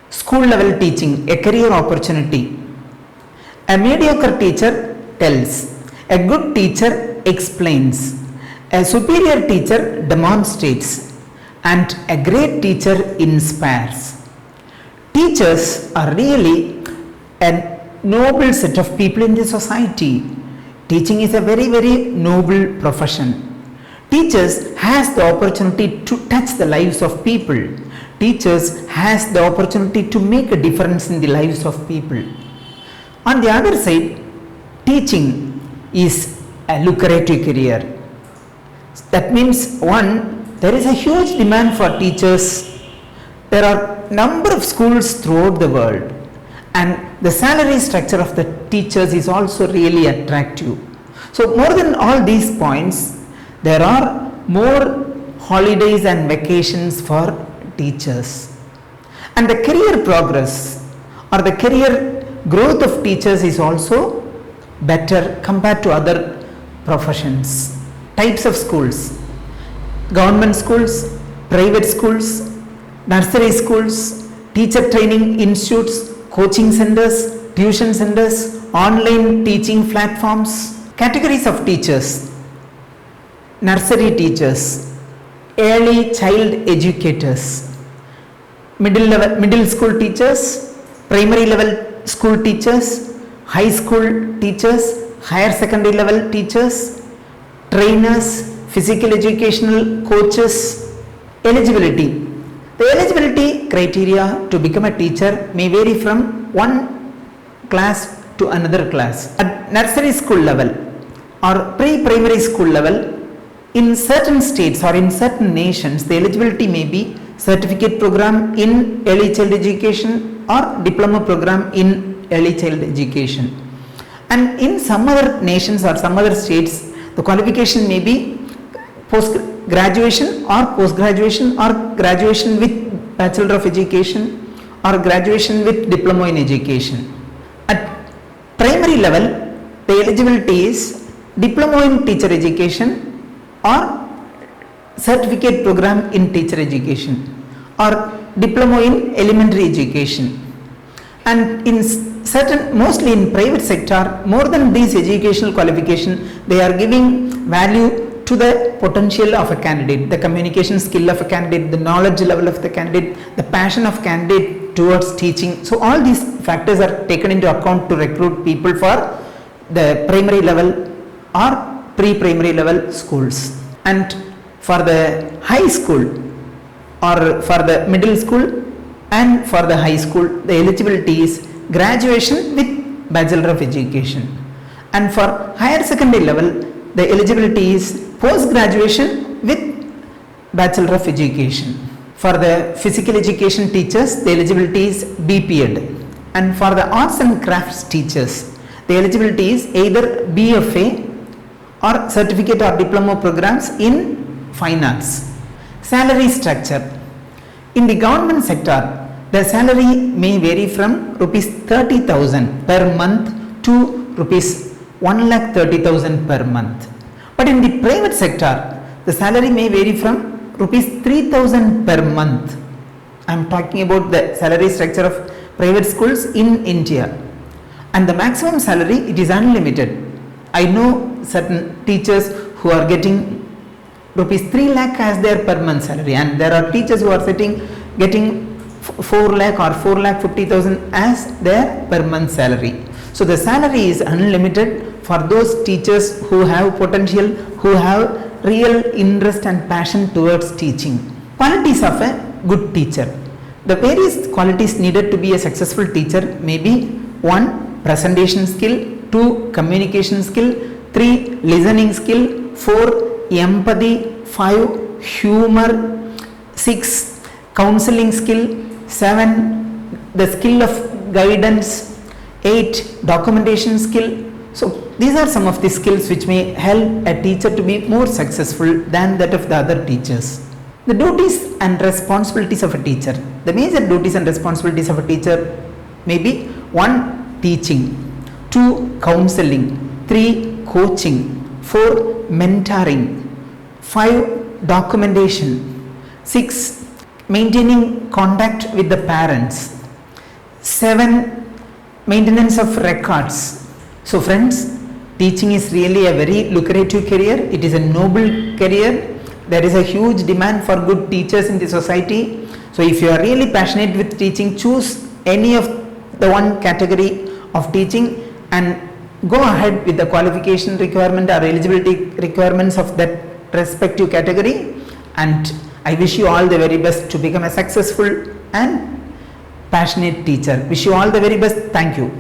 School level teaching, a career opportunity. A mediocre teacher tells, a good teacher explains, a superior teacher demonstrates, and a great teacher inspires. Teachers are really a noble set of people in the society. Teaching is a very, very noble profession. Teachers has the opportunity to touch the lives of people. Teachers has the opportunity to make a difference in the lives of people. On the other side, teaching is a lucrative career. That means, one, there is a huge demand for teachers. There are number of schools throughout the world, and the salary structure of the teachers is also really attractive. So more than all these points, there are more holidays and vacations for teachers, and the career progress or the career growth of teachers is also better compared to other professions. Types of schools: government schools, private schools, nursery schools, teacher training institutes, coaching centers, tuition centers, online teaching platforms. Categories of teachers: nursery teachers, early child educators, middle school teachers, primary level school teachers, high school teachers, higher secondary level teachers, trainers, physical educational coaches. Eligibility: the eligibility criteria to become a teacher may vary from one class to another class. At nursery school level or pre-primary school level, in certain states or in certain nations, the eligibility may be certificate program in early child education or diploma program in early child education. And in some other nations or some other states, the qualification may be post graduation or post graduation or graduation with Bachelor of Education or graduation with diploma in education. At primary level, the eligibility is diploma in teacher education or certificate program in teacher education or diploma in elementary education. And in certain, mostly in private sector, more than these educational qualification, they are giving value to the potential of a candidate, the communication skill of a candidate, the knowledge level of the candidate, the passion of candidate towards teaching. So all these factors are taken into account to recruit people for the primary level or pre-primary level schools. And for the high school or for the middle school and for the high school, the eligibility is graduation with Bachelor of Education. And for higher secondary level, the eligibility is post-graduation with Bachelor of Education. For the physical education teachers, the eligibility is BPed. And for the arts and crafts teachers, the eligibility is either BFA or certificate or diploma programs in fine arts. Salary structure: in the government sector, the salary may vary from rupees 30,000 per month to rupees 1,30,000 per month. But in the private sector, the salary may vary from rupees 3,000 per month. I am talking about the salary structure of private schools in India. And the maximum salary, it is unlimited. I know certain teachers who are getting rupees 3 lakh as their per month salary, and there are teachers who are getting 4 lakh or 4 lakh 50,000 as their per month salary. So the salary is unlimited for those teachers who have potential, who have real interest and passion towards teaching. Qualities of a good teacher: the various qualities needed to be a successful teacher may be: 1. Presentation skill, 2. Communication skill, 3. Listening skill, 4. Empathy, 5. Humor, 6. Counseling skill, 7. The skill of guidance, 8. Documentation skill. So these are some of the skills which may help a teacher to be more successful than that of the other teachers. The duties and responsibilities of a teacher. The major duties and responsibilities of a teacher may be: 1. Teaching, 2. Counseling, 3. Coaching, 4. Mentoring, 5. Documentation, 6. Maintaining contact with the parents, 7, maintenance of records. So friends, teaching is really a very lucrative career. It is a noble career. There is a huge demand for good teachers in the society. So if you are really passionate with teaching, choose any of the one category of teaching and go ahead with the qualification requirement or eligibility requirements of that respective category, and I wish you all the very best to become a successful and passionate teacher. Wish you all the very best. Thank you.